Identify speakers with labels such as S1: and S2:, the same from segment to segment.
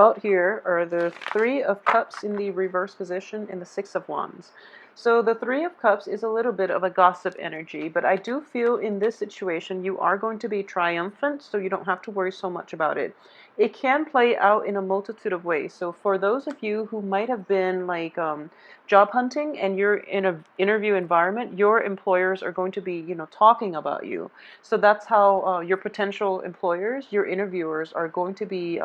S1: Out here are the Three of Cups in the reverse position and the Six of Wands. So the Three of Cups is a little bit of a gossip energy, but I do feel in this situation you are going to be triumphant, so you don't have to worry so much about it. It can play out in a multitude of ways. So for those of you who might have been like job hunting and you're in an interview environment, your employers are going to be, talking about you. So that's how your potential employers, your interviewers, are going to be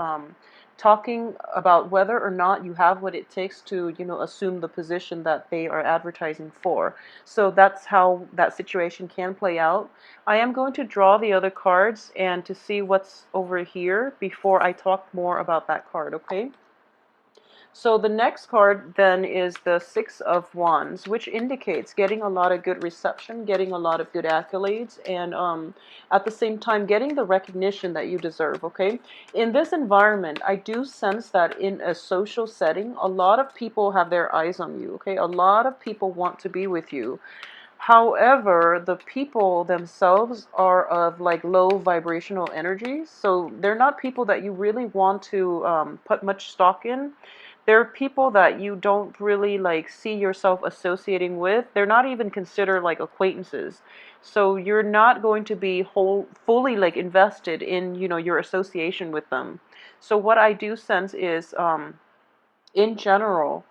S1: talking about whether or not you have what it takes to, assume the position that they are advertising for. So that's how that situation can play out. I am going to draw the other cards and to see what's over here before I talk more about that card, okay? So the next card then is the Six of Wands, which indicates getting a lot of good reception, getting a lot of good accolades, and at the same time getting the recognition that you deserve, okay? In this environment, I do sense that in a social setting, a lot of people have their eyes on you, okay? A lot of people want to be with you. However, the people themselves are of like low vibrational energy, so they're not people that you really want to put much stock in. They're people that you don't really like see yourself associating with. They're not even considered like acquaintances. So you're not going to be fully like invested in, your association with them. So what I do sense is, in general,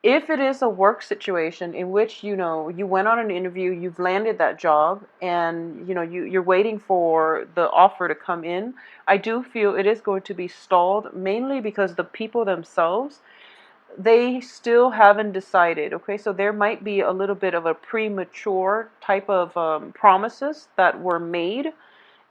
S1: if it is a work situation in which you went on an interview, you've landed that job, and you're waiting for the offer to come in, I do feel it is going to be stalled, mainly because the people themselves, they still haven't decided. Okay, so there might be a little bit of a premature type of promises that were made,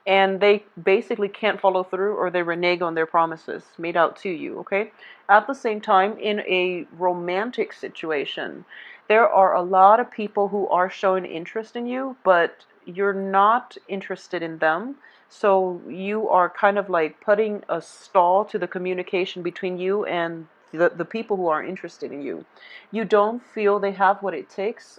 S1: and they basically can't follow through, or they renege on their promises made out to you, okay? At the same time, in a romantic situation, there are a lot of people who are showing interest in you, but you're not interested in them. So you are kind of like putting a stall to the communication between you and the people who are interested in you. You don't feel they have what it takes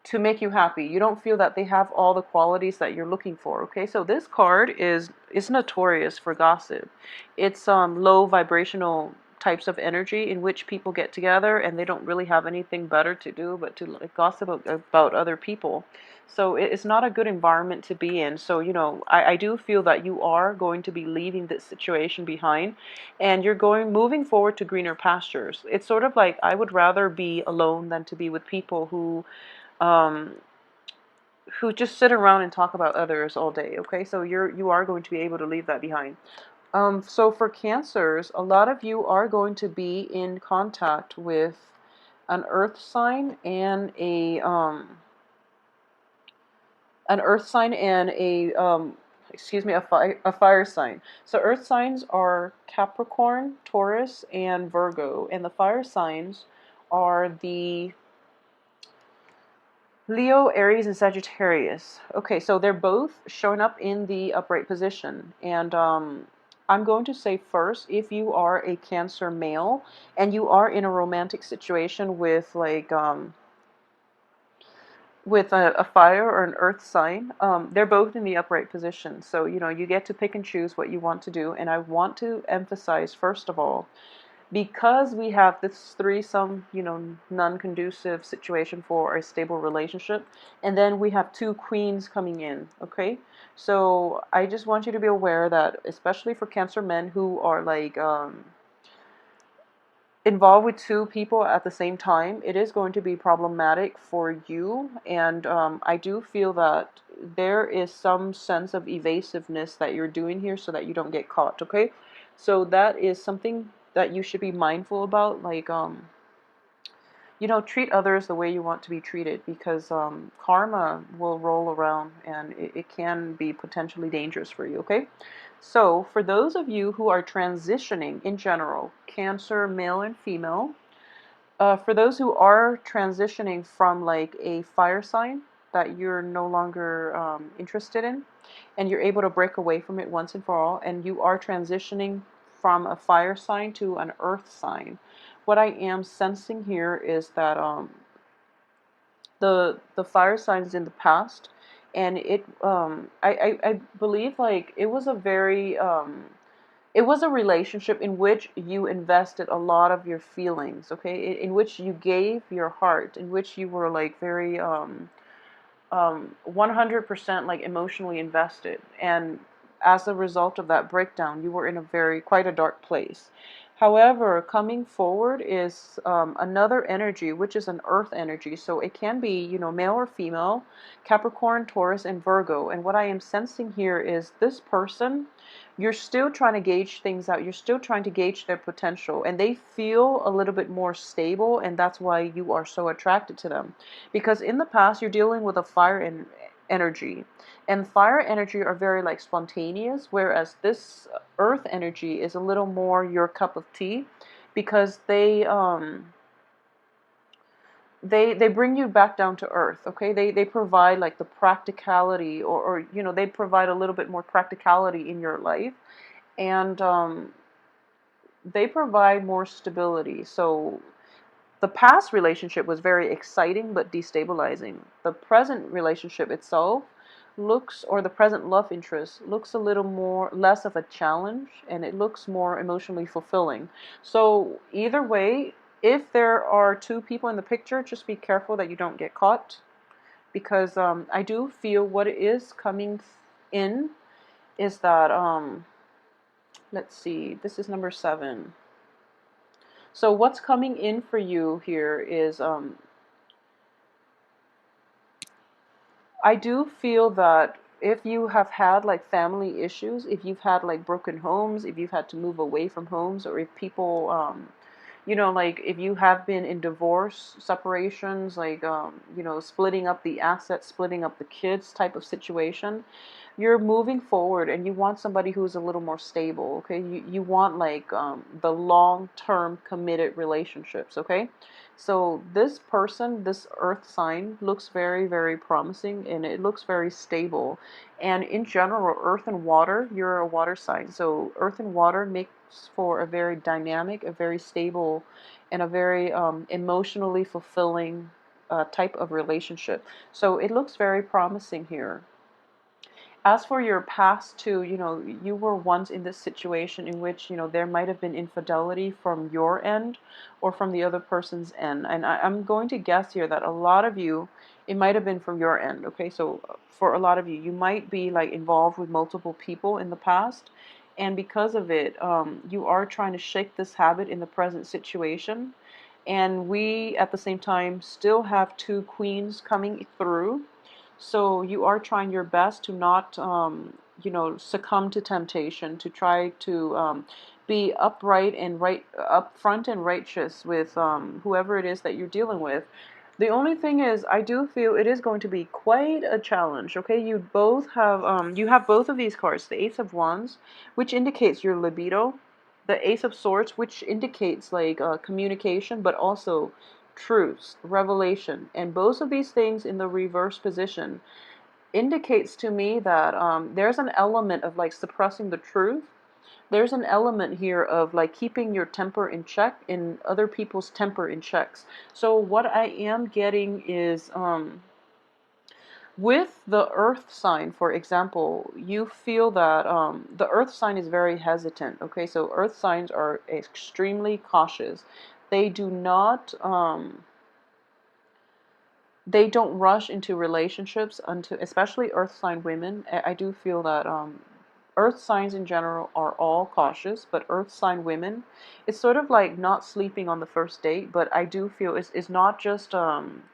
S1: to make you happy. You don't feel that they have all the qualities that you're looking for. Okay, so this card is notorious for gossip. It's low vibrational types of energy in which people get together and they don't really have anything better to do but to like gossip about other people. So it's not a good environment to be in. So I do feel that you are going to be leaving this situation behind, and you're moving forward to greener pastures. It's sort of like, I would rather be alone than to be with people um, who just sit around and talk about others all day. Okay, so you are going to be able to leave that behind. So for Cancers, a lot of you are going to be in contact with an earth sign and a fire sign. So earth signs are Capricorn, Taurus, and Virgo, and the fire signs are the Leo, Aries, and Sagittarius. Okay, so they're both showing up in the upright position. And I'm going to say first, if you are a Cancer male and you are in a romantic situation with like with a fire or an earth sign, they're both in the upright position. So you get to pick and choose what you want to do. And I want to emphasize, first of all, because we have this threesome, non-conducive situation for a stable relationship, and then we have two queens coming in, okay? So I just want you to be aware that, especially for Cancer men who are like involved with two people at the same time, it is going to be problematic for you. And I do feel that there is some sense of evasiveness that you're doing here so that you don't get caught, okay? So that is something that you should be mindful about. Like, treat others the way you want to be treated, because karma will roll around and it can be potentially dangerous for you, okay? So for those of you who are transitioning in general, Cancer, male and female, for those who are transitioning from like a fire sign that you're no longer interested in, and you're able to break away from it once and for all, and you are transitioning from a fire sign to an earth sign, what I am sensing here is that the fire signs in the past, and I believe like it was a very it was a relationship in which you invested a lot of your feelings, okay, in which you gave your heart, in which you were like very 100% like emotionally invested, and as a result of that breakdown you were in a very quite a dark place. However, coming forward is another energy, which is an earth energy, so it can be, you know, male or female, Capricorn, Taurus, and Virgo. And what I am sensing here is this person, you're still trying to gauge things out, you're still trying to gauge their potential, and they feel a little bit more stable, and that's why you are so attracted to them. Because in the past you're dealing with a energy, and fire energy are very like spontaneous, whereas this earth energy is a little more your cup of tea, because they bring you back down to earth, okay? They provide like the practicality, or you know, they provide a little bit more practicality in your life, and they provide more stability. So the past relationship was very exciting but destabilizing. The present relationship itself looks, or the present love interest looks a little more less of a challenge, and it looks more emotionally fulfilling. So either way, if there are two people in the picture, just be careful that you don't get caught, because I do feel what is coming in is that let's see, this is number 7. So what's coming in for you here is I do feel that if you have had like family issues, if you've had like broken homes, if you've had to move away from homes, or if people, you know, like if you have been in divorce, separations, like, you know, splitting up the assets, splitting up the kids type of situation, you're moving forward and you want somebody who's a little more stable, okay? You want like the long-term committed relationships, okay? So this person, this earth sign, looks very, very promising, and it looks very stable. And in general, earth and water, you're a water sign. So earth and water makes for a very dynamic, a very stable, and a very emotionally fulfilling type of relationship. So it looks very promising here. As for your past too, you know, you were once in this situation in which, you know, there might have been infidelity from your end or from the other person's end. And I'm going to guess here that a lot of you, it might have been from your end. Okay, so for a lot of you, you might be like involved with multiple people in the past. And because of it, you are trying to shake this habit in the present situation. And we, at the same time, still have two queens coming through. So you are trying your best to not, you know, succumb to temptation, to try to be upright and right, upfront and righteous with whoever it is that you're dealing with. The only thing is, I do feel it is going to be quite a challenge. Okay, you have both of these cards, the Ace of Wands, which indicates your libido, the Ace of Swords, which indicates like communication, but also truths, revelation, and both of these things in the reverse position indicates to me that there's an element of like suppressing the truth. There's an element here of like keeping your temper in check and other people's temper in checks. So what I am getting is with the earth sign, for example, you feel that the earth sign is very hesitant. Okay, so earth signs are extremely cautious. They do not they don't rush into relationships until, especially earth sign women. I do feel that earth signs in general are all cautious, but earth sign women, it's sort of like not sleeping on the first date, but I do feel it's not just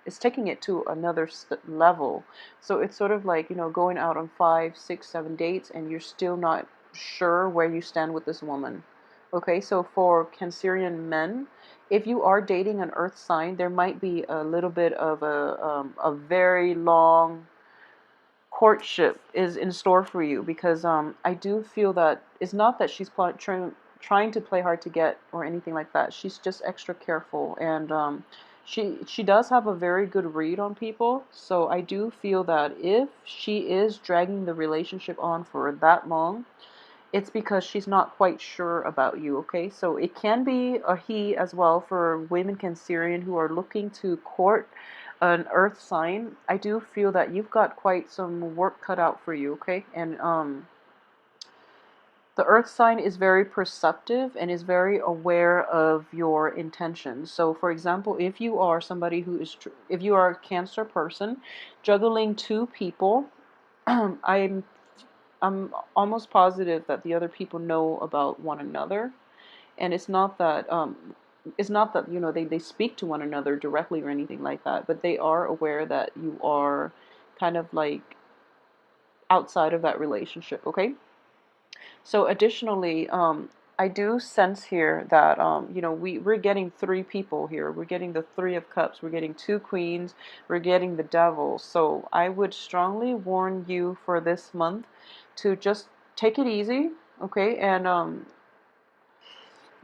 S1: it's taking it to another level. So it's sort of like, you know, going out on 5, 6, 7 dates and you're still not sure where you stand with this woman. Okay, so for Cancerian men, if you are dating an earth sign, there might be a little bit of a very long courtship is in store for you, because I do feel that it's not that she's trying to play hard to get or anything like that. She's just extra careful, and she does have a very good read on people. So I do feel that if she is dragging the relationship on for that long, it's because she's not quite sure about you, okay? So it can be a he as well for women Cancerian who are looking to court an earth sign, I do feel that you've got quite some work cut out for you, okay? And the earth sign is very perceptive and is very aware of your intentions. So for example, if you are somebody who is, if you are a Cancer person juggling two people, I'm almost positive that the other people know about one another, and it's not that, you know, they speak to one another directly or anything like that, but they are aware that you are kind of like outside of that relationship, okay? So additionally, I do sense here that, you know, we're getting three people here. We're getting the Three of Cups. We're getting two Queens. We're getting the Devil. So I would strongly warn you for this month to just take it easy, okay? And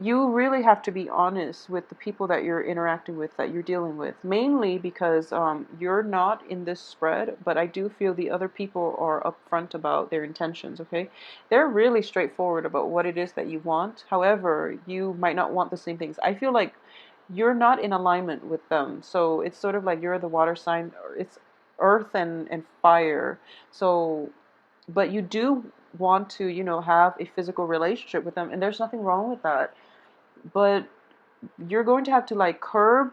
S1: you really have to be honest with the people that you're interacting with, that you're dealing with, mainly because you're not in this spread, but I do feel the other people are upfront about their intentions, okay? They're really straightforward about what it is that you want. However, you might not want the same things. I feel like you're not in alignment with them. So it's sort of like you're the water sign, or it's earth and fire. So, but you do want to, you know, have a physical relationship with them, and there's nothing wrong with that, but you're going to have to like curb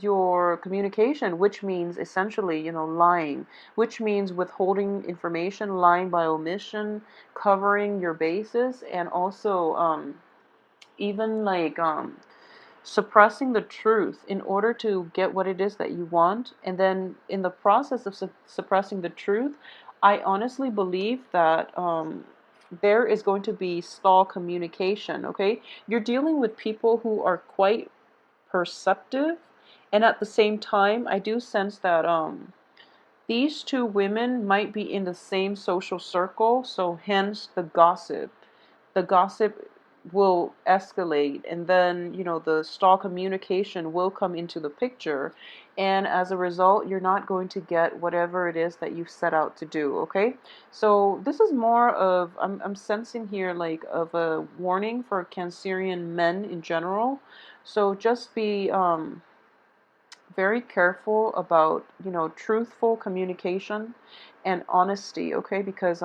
S1: your communication, which means essentially, you know, lying, which means withholding information, lying by omission, covering your bases, and also even like suppressing the truth in order to get what it is that you want. And then in the process of suppressing the truth, I honestly believe that there is going to be stall communication, okay? You're dealing with people who are quite perceptive, and at the same time, I do sense that these two women might be in the same social circle, so hence the gossip. The gossip will escalate, and then, you know, the stall communication will come into the picture, and as a result, you're not going to get whatever it is that you've set out to do, okay? So this is more of, I'm sensing here like of a warning for Cancerian men in general. So just be very careful about, you know, truthful communication and honesty, okay? Because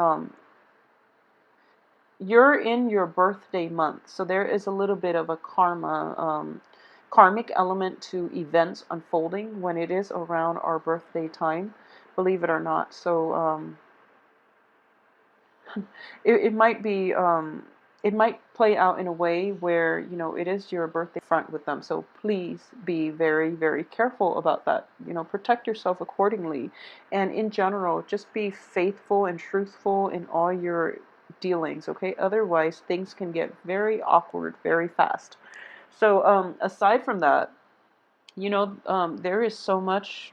S1: you're in your birthday month, so there is a little bit of a karmic element to events unfolding when it is around our birthday time, believe it or not. So it might be it might play out in a way where, you know, it is your birthday front with them. So please be very, very careful about that. You know, protect yourself accordingly. And in general, just be faithful and truthful in all your dealings, okay? Otherwise, things can get very awkward very fast. So aside from that, you know, there is so much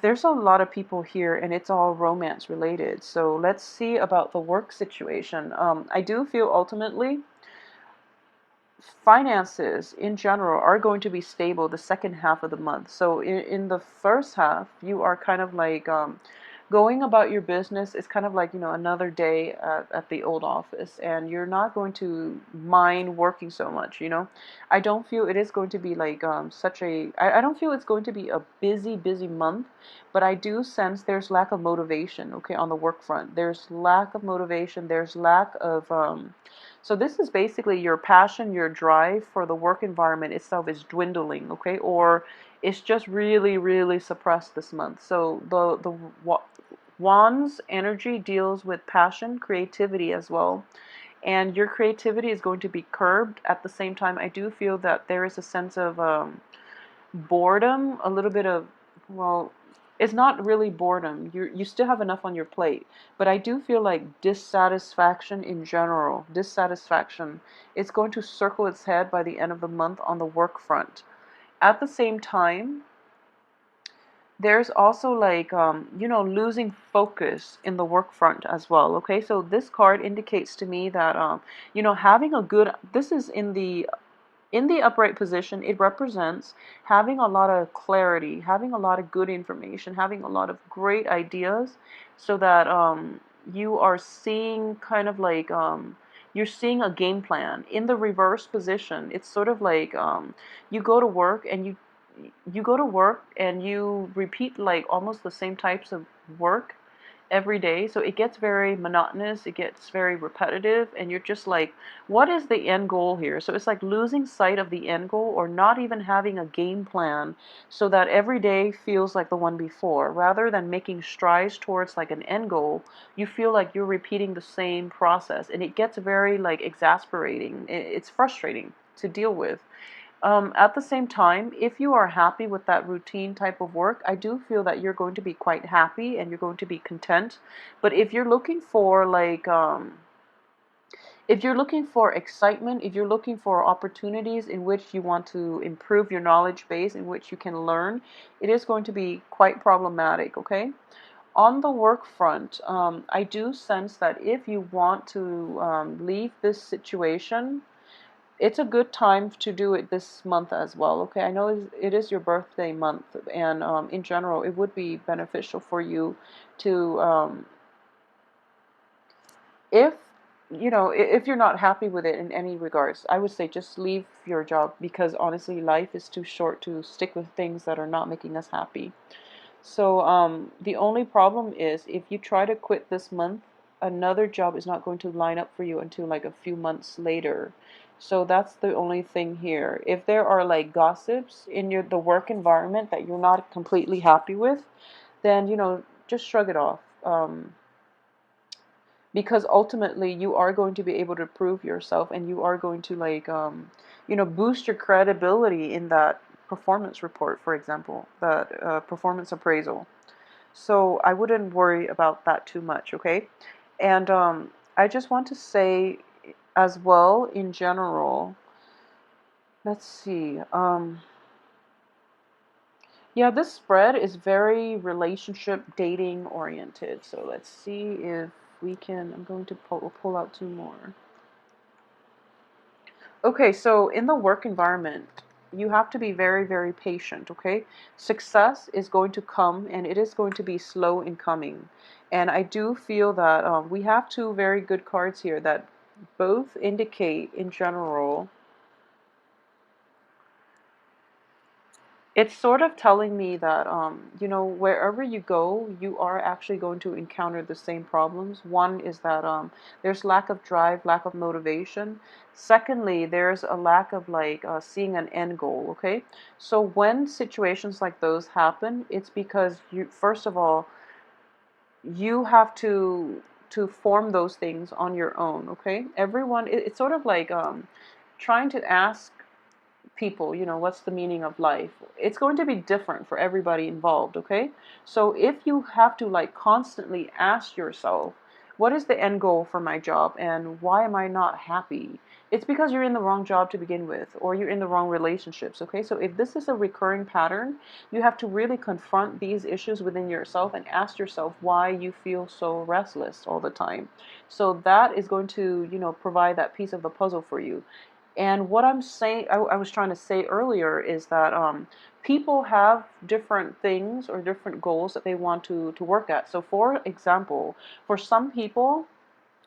S1: there's a lot of people here, and it's all romance related. So let's see about the work situation. I do feel ultimately finances in general are going to be stable the second half of the month. So in the first half, you are kind of like going about your business. It's kind of like, you know, another day at the old office, and you're not going to mind working so much, you know. I don't feel it is going to be like I don't feel it's going to be a busy month, but I do sense there's lack of motivation, okay, on the work front. There's lack of motivation, there's lack of so this is basically your passion, your drive for the work environment itself is dwindling, okay? Or it's just really, really suppressed this month. So the Wands energy deals with passion, creativity as well. And your creativity is going to be curbed. At the same time, I do feel that there is a sense of boredom, a little bit of, well, it's not really boredom. You still have enough on your plate, but I do feel like dissatisfaction in general, dissatisfaction, it's going to circle its head by the end of the month on the work front. At the same time, there's also like you know, losing focus in the work front as well, okay? So this card indicates to me that you know, having a good, this is in the upright position, it represents having a lot of clarity, having a lot of good information, having a lot of great ideas, so that you are seeing kind of like you're seeing a game plan. In the reverse position, it's sort of like you go to work and you go to work and you repeat like almost the same types of work every day. So it gets very monotonous, it gets very repetitive, and you're just like, what is the end goal here? So it's like losing sight of the end goal, or not even having a game plan so that every day feels like the one before. Rather than making strides towards like an end goal, you feel like you're repeating the same process, and it gets very like exasperating. It's frustrating to deal with. At the same time, if you are happy with that routine type of work, I do feel that you're going to be quite happy and you're going to be content. But if you're looking for like, if you're looking for excitement, if you're looking for opportunities in which you want to improve your knowledge base, in which you can learn, it is going to be quite problematic, okay? On the work front, I do sense that if you want to leave this situation, it's a good time to do it this month as well. Okay, I know it is your birthday month, and in general, it would be beneficial for you to, if if you're not happy with it in any regards, I would say just leave your job, because honestly, life is too short to stick with things that are not making us happy. So the only problem is if you try to quit this month, another job is not going to line up for you until like a few months later. So that's the only thing here. If there are like gossips in the work environment that you're not completely happy with, then just shrug it off. Because ultimately you are going to be able to prove yourself, and you are going to like boost your credibility in that performance report, for example, that performance appraisal. So I wouldn't worry about that too much, okay? And I just want to say as well, in general, let's see. Yeah, this spread is very relationship dating oriented. So let's see if we can. I'm going to pull out two more. Okay, so in the work environment, you have to be very, very patient, okay? Success is going to come, and it is going to be slow in coming. And I do feel that we have two very good cards here that both indicate, in general, it's sort of telling me that wherever you go, you are actually going to encounter the same problems. One is that there's lack of drive, lack of motivation. Secondly, there's a lack of like seeing an end goal. Okay, so when situations like those happen, it's because you, first of all, you have to form those things on your own. Okay, everyone, it's sort of like trying to ask people, what's the meaning of life? It's going to be different for everybody involved, okay? So if you have to like constantly ask yourself, what is the end goal for my job and why am I not happy? It's because you're in the wrong job to begin with, or you're in the wrong relationships, okay? So if this is a recurring pattern, you have to really confront these issues within yourself and ask yourself why you feel so restless all the time. So that is going to, provide that piece of the puzzle for you. And what I'm saying, I was trying to say earlier, is that people have different things or different goals that they want to work at. So, for example, for some people,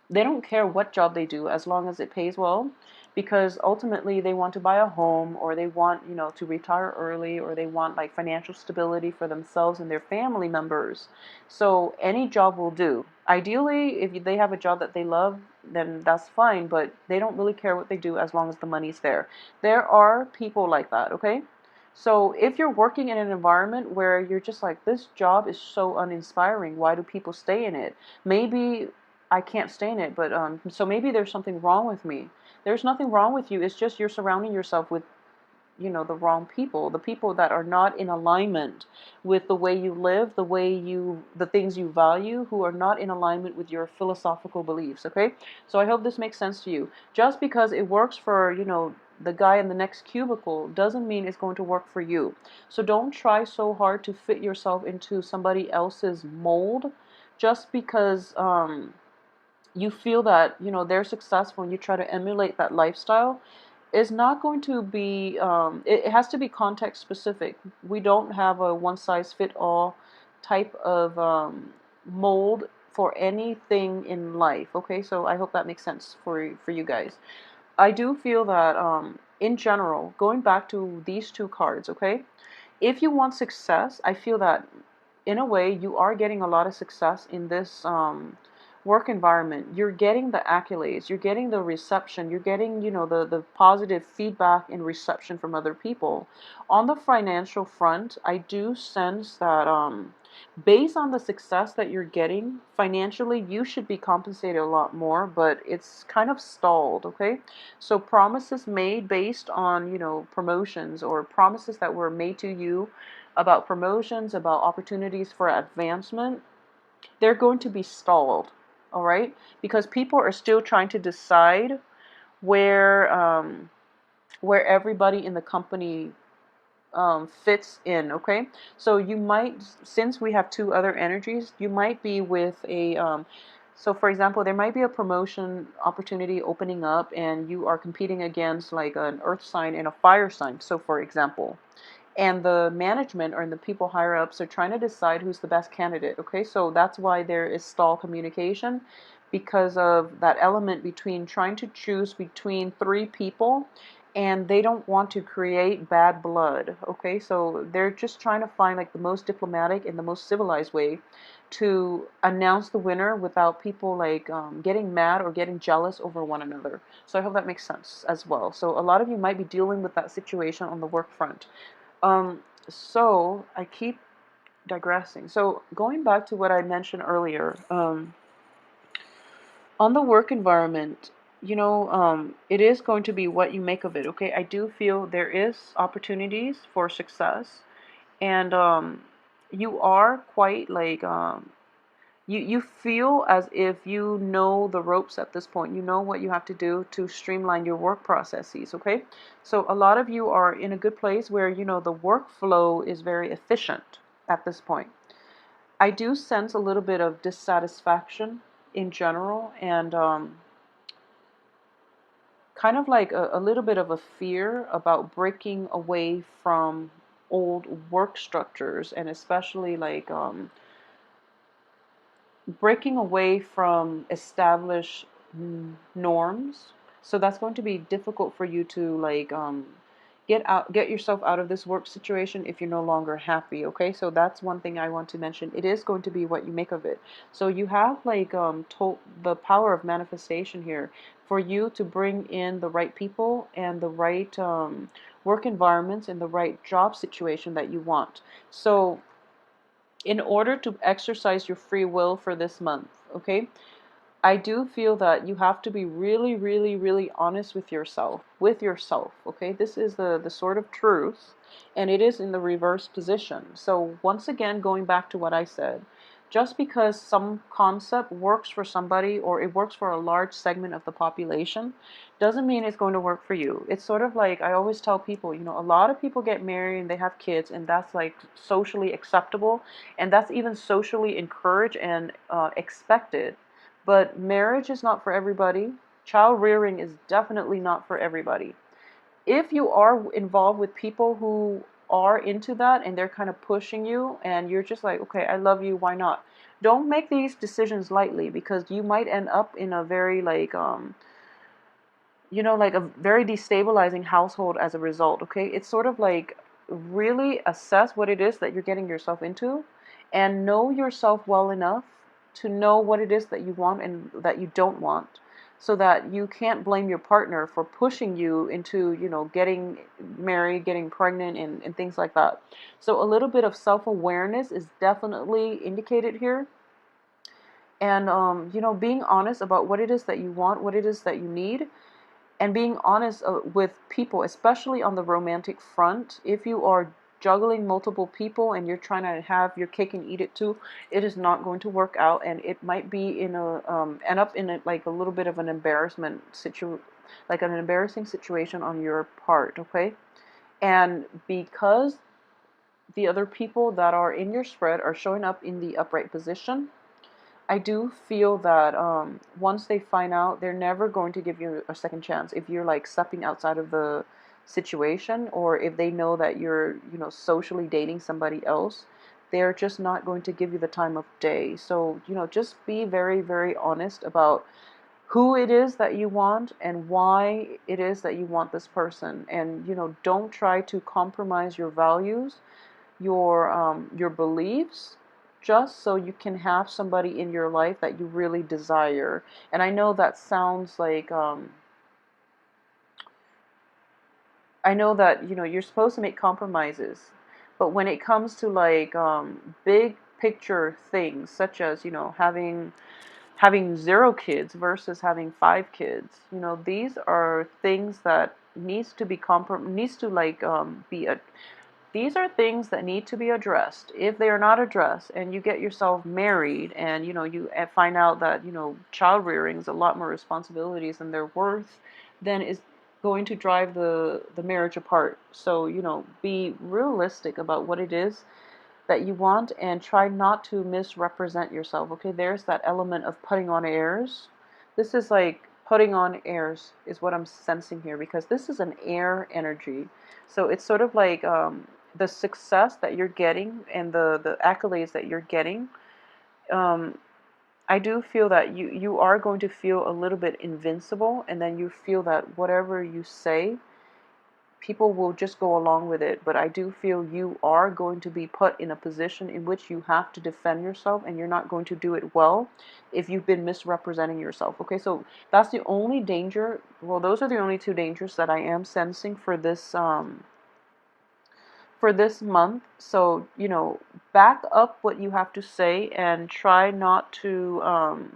S1: they don't care what job they do as long as it pays well, because ultimately they want to buy a home, or they want to retire early, or they want like financial stability for themselves and their family members. So any job will do. Ideally, if they have a job that they love, then that's fine, but they don't really care what they do as long as the money's there. There are people like that, okay? So if you're working in an environment where you're just like, this job is so uninspiring, why do people stay in it? Maybe I can't stay in it, but so maybe there's something wrong with me. There's nothing wrong with you. It's just you're surrounding yourself with, the wrong people, the people that are not in alignment with the way you live, the things you value, who are not in alignment with your philosophical beliefs, okay? So I hope this makes sense to you. Just because it works for, the guy in the next cubicle doesn't mean it's going to work for you. So don't try so hard to fit yourself into somebody else's mold just because you feel that they're successful and you try to emulate that lifestyle. Is not going to be it has to be context specific. We don't have a one size fit all type of mold for anything in life, okay? So I hope that makes sense for you guys. I do feel that in general, going back to these two cards, okay, If you want success, I feel that in a way you are getting a lot of success in this work environment. You're getting the accolades, you're getting the reception, you're getting, the positive feedback and reception from other people. On the financial front, I do sense that based on the success that you're getting financially, you should be compensated a lot more, but it's kind of stalled, okay? So promises made based on, promotions, or promises that were made to you about promotions, about opportunities for advancement, they're going to be stalled, all right? Because people are still trying to decide where where everybody in the company fits in, okay? So you might, since we have two other energies, you might be with a, so for example, there might be a promotion opportunity opening up and you are competing against like an earth sign and a fire sign. So for example, and the management or the people higher ups are trying to decide who's the best candidate, okay? So that's why there is stall communication, because of that element between trying to choose between three people, and they don't want to create bad blood, okay? So they're just trying to find like the most diplomatic and the most civilized way to announce the winner without people like getting mad or getting jealous over one another. So I hope that makes sense as well. So a lot of you might be dealing with that situation on the work front. So I keep digressing. So going back to what I mentioned earlier, on the work environment, it is going to be what you make of it. Okay, I do feel there is opportunities for success, and you are quite like you feel as if you know the ropes at this point. You know what you have to do to streamline your work processes, okay? So a lot of you are in a good place where, the workflow is very efficient at this point. I do sense a little bit of dissatisfaction in general, and kind of like a little bit of a fear about breaking away from old work structures, and especially like breaking away from established norms. So that's going to be difficult for you to like get yourself out of this work situation if you're no longer happy, okay? So that's one thing I want to mention. It is going to be what you make of it. So you have like the power of manifestation here for you to bring in the right people and the right work environments and the right job situation that you want. So in order to exercise your free will for this month, okay? I do feel that you have to be really, really, really honest with yourself, okay? This is the sort of truth, and it is in the reverse position. So once again, going back to what I said, just because some concept works for somebody or it works for a large segment of the population doesn't mean it's going to work for you. It's sort of like I always tell people, a lot of people get married and they have kids, and that's like socially acceptable, and that's even socially encouraged and expected. But marriage is not for everybody. Child rearing is definitely not for everybody. If you are involved with people who are into that and they're kind of pushing you and you're just like, okay, I love you, why not? Don't make these decisions lightly, because you might end up in a very like like a very destabilizing household as a result, okay? It's sort of like really assess what it is that you're getting yourself into and know yourself well enough to know what it is that you want and that you don't want, so that you can't blame your partner for pushing you into, getting married, getting pregnant, and things like that. So a little bit of self-awareness is definitely indicated here. And, being honest about what it is that you want, what it is that you need, and being honest with people, especially on the romantic front. If you are juggling multiple people and you're trying to have your cake and eat it too, it is not going to work out, and it might be in a end up in like a little bit of an like an embarrassing situation on your part, okay? And because the other people that are in your spread are showing up in the upright position, I do feel that once they find out, they're never going to give you a second chance if you're like stepping outside of the situation, or if they know that you're, socially dating somebody else, they're just not going to give you the time of day. So, just be very, very honest about who it is that you want and why it is that you want this person. And, don't try to compromise your values your beliefs, just so you can have somebody in your life that you really desire. And I know that sounds like I know that, you know, you're supposed to make compromises, but when it comes to like big picture things, such as, you know, having 0 kids versus having 5 kids, you know, these are things that needs to like be a these are things that need to be addressed. If they are not addressed and you get yourself married and, you know, you find out that, you know, child rearing is a lot more responsibilities than they're worth, then is going to drive the marriage apart. So, you know, be realistic about what it is that you want and try not to misrepresent yourself. Okay, there's that element of putting on airs. This is like putting on airs is what I'm sensing here, because this is an air energy. So it's sort of like the success that you're getting and the accolades that you're getting. um, I do feel that you are going to feel a little bit invincible, and then you feel that whatever you say, people will just go along with it. But I do feel you are going to be put in a position in which you have to defend yourself, and you're not going to do it well if you've been misrepresenting yourself. Okay, so that's the only danger. Well, those are the only 2 dangers that I am sensing for this month. So, you know, back up what you have to say and try not to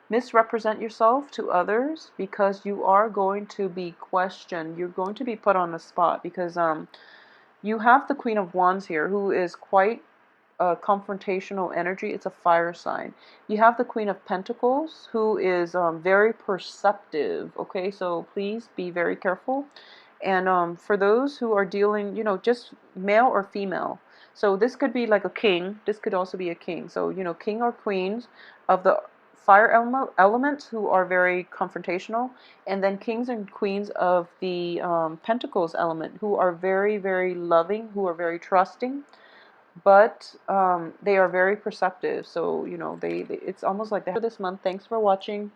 S1: misrepresent yourself to others, because you are going to be questioned. You're going to be put on the spot, because you have the Queen of Wands here, who is quite a confrontational energy. It's a fire sign. You have the Queen of Pentacles, who is very perceptive. Okay, so please be very careful. And for those who are dealing, you know, just male or female. So this could be like a king. This could also be a king. So, you know, king or queens of the fire elements who are very confrontational. And then kings and queens of the pentacles element, who are very, very loving, who are very trusting. But they are very perceptive. So, you know, it's almost like they have this month. Thanks for watching.